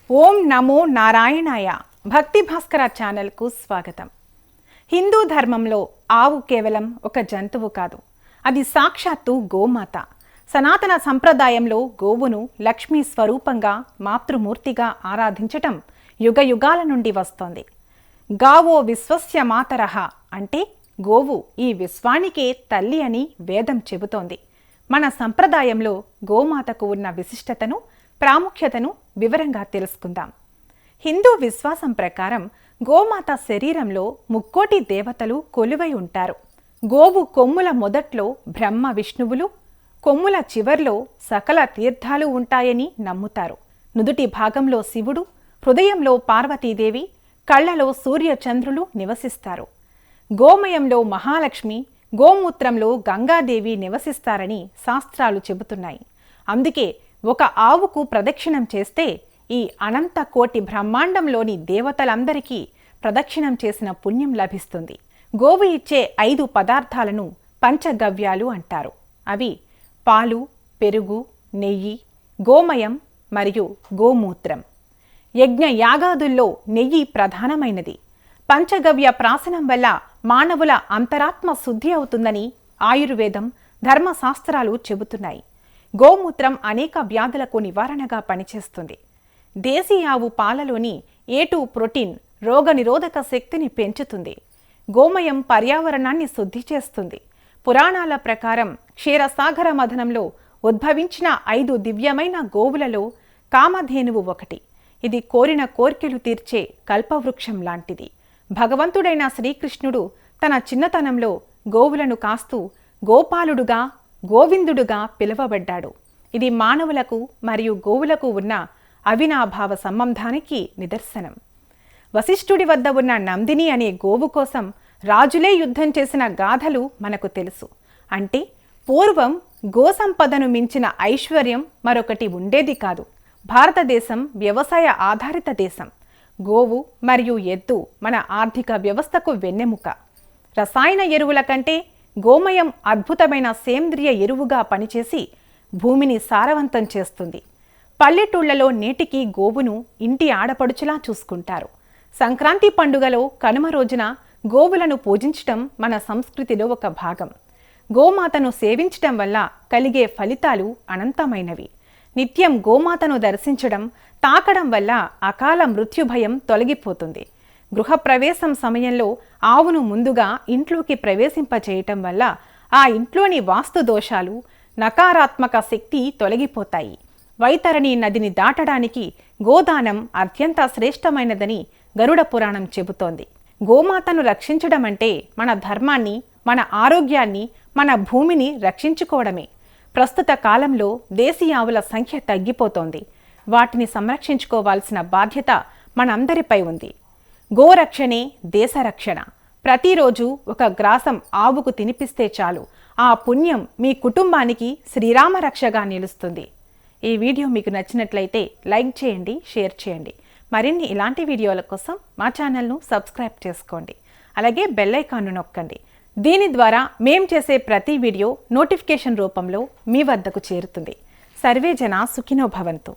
ఓం నమో నారాయణాయ. భక్తి భాస్కర ఛానల్కు స్వాగతం. హిందూ ధర్మంలో ఆవు కేవలం ఒక జంతువు కాదు, అది సాక్షాత్తు గోమాత. సనాతన సంప్రదాయంలో గోవును లక్ష్మీ స్వరూపంగా, మాతృమూర్తిగా ఆరాధించటం యుగ యుగాల నుండి వస్తోంది. గావో విశ్వస్య మాతరః అంటే గోవు ఈ విశ్వానికే తల్లి అని వేదం చెబుతోంది. మన సంప్రదాయంలో గోమాతకు ఉన్న విశిష్టతను, ప్రాముఖ్యతను వివరంగా తెలుసుకుందాం. హిందూ విశ్వాసం ప్రకారం గోమాత శరీరంలో ముక్కోటి దేవతలు కొలువై ఉంటారు. గోవు కొమ్ముల మొదట్లో బ్రహ్మ విష్ణువులు, కొమ్ముల చివర్లో సకల తీర్థాలు ఉంటాయని నమ్ముతారు. నుదుటి భాగంలో శివుడు, హృదయంలో పార్వతీదేవి, కళ్లలో సూర్యచంద్రులు నివసిస్తారు. గోమయంలో మహాలక్ష్మి, గోమూత్రంలో గంగాదేవి నివసిస్తారని శాస్త్రాలు చెబుతున్నాయి. అందుకే ఒక ఆవుకు ప్రదక్షిణం చేస్తే ఈ అనంత కోటి బ్రహ్మాండంలోని దేవతలందరికీ ప్రదక్షిణం చేసిన పుణ్యం లభిస్తుంది. గోవు ఇచ్చే 5 పదార్థాలను పంచగవ్యాలు అంటారు. అవి పాలు, పెరుగు, నెయ్యి, గోమయం మరియు గోమూత్రం. యజ్ఞ యాగాదుల్లో నెయ్యి ప్రధానమైనది. పంచగవ్య ప్రాసనం వల్ల మానవుల అంతరాత్మ శుద్ధి అవుతుందని ఆయుర్వేదం, ధర్మశాస్త్రాలు చెబుతున్నాయి. గోమూత్రం అనేక వ్యాధులకు నివారణగా పనిచేస్తుంది. దేశీ ఆవు పాలలోని A2 ప్రోటీన్ రోగనిరోధక శక్తిని పెంచుతుంది. గోమయం పర్యావరణాన్ని శుద్ధి చేస్తుంది. పురాణాల ప్రకారం క్షీరసాగర మథనంలో ఉద్భవించిన 5 దివ్యమైన గోవులలో కామధేనువు ఒకటి. ఇది కోరిన కోర్కెలు తీర్చే కల్పవృక్షం లాంటిది. భగవంతుడైన శ్రీకృష్ణుడు తన చిన్నతనంలో గోవులను కాస్తూ గోపాలుడుగా, గోవిందుడుగా పిలువబడ్డాడు. ఇది మానవులకు మరియు గోవులకు ఉన్న అవినాభావ సంబంధానికి నిదర్శనం. వశిష్ఠుడి వద్ద ఉన్న నందిని అనే గోవు కోసం రాజులే యుద్ధం చేసిన గాథలు మనకు తెలుసు. అంటే పూర్వం గోసంపదను మించిన ఐశ్వర్యం మరొకటి ఉండేది కాదు. భారతదేశం వ్యవసాయ ఆధారిత దేశం. గోవు మరియు ఎద్దు మన ఆర్థిక వ్యవస్థకు వెన్నెముక. రసాయన ఎరువుల కంటే గోమయం అద్భుతమైన సేంద్రియ ఎరువుగా పనిచేసి భూమిని సారవంతం చేస్తుంది. పల్లెటూళ్లలో నేటికి గోవును ఇంటి ఆడపడుచులా చూసుకుంటారు. సంక్రాంతి పండుగలో కనుమ రోజున గోవులను పూజించటం మన సంస్కృతిలో ఒక భాగం. గోమాతను సేవించటం వల్ల కలిగే ఫలితాలు అనంతమైనవి. నిత్యం గోమాతను దర్శించడం, తాకడం వల్ల అకాల మృత్యుభయం తొలగిపోతుంది. గృహప్రవేశం సమయంలో ఆవును ముందుగా ఇంట్లోకి ప్రవేశింపచేయటం వల్ల ఆ ఇంట్లోని వాస్తు దోషాలు, నకారాత్మక శక్తి తొలగిపోతాయి. వైతరణి నదిని దాటడానికి గోదానం అత్యంత శ్రేష్టమైనదని గరుడ పురాణం చెబుతోంది. గోమాతను రక్షించడం అంటే మన ధర్మాన్ని, మన ఆరోగ్యాన్ని, మన భూమిని రక్షించుకోవడమే. ప్రస్తుత కాలంలో దేశీ ఆవుల సంఖ్య తగ్గిపోతోంది. వాటిని సంరక్షించుకోవాల్సిన బాధ్యత మనందరిపై ఉంది. గోరక్షణే దేశరక్షణ. ప్రతిరోజు ఒక గ్రాసం ఆవుకు తినిపిస్తే చాలు, ఆ పుణ్యం మీ కుటుంబానికి శ్రీరామ రక్షగా నిలుస్తుంది. ఈ వీడియో మీకు నచ్చినట్లయితే లైక్ చేయండి, షేర్ చేయండి. మరిన్ని ఇలాంటి వీడియోల కోసం మా ఛానల్ను సబ్స్క్రైబ్ చేసుకోండి. అలాగే బెల్ ఐకాన్ను నొక్కండి. దీని ద్వారా మేం చేసే ప్రతి వీడియో నోటిఫికేషన్ రూపంలో మీ వద్దకు చేరుతుంది. సర్వే జన సుఖినో భవంతు.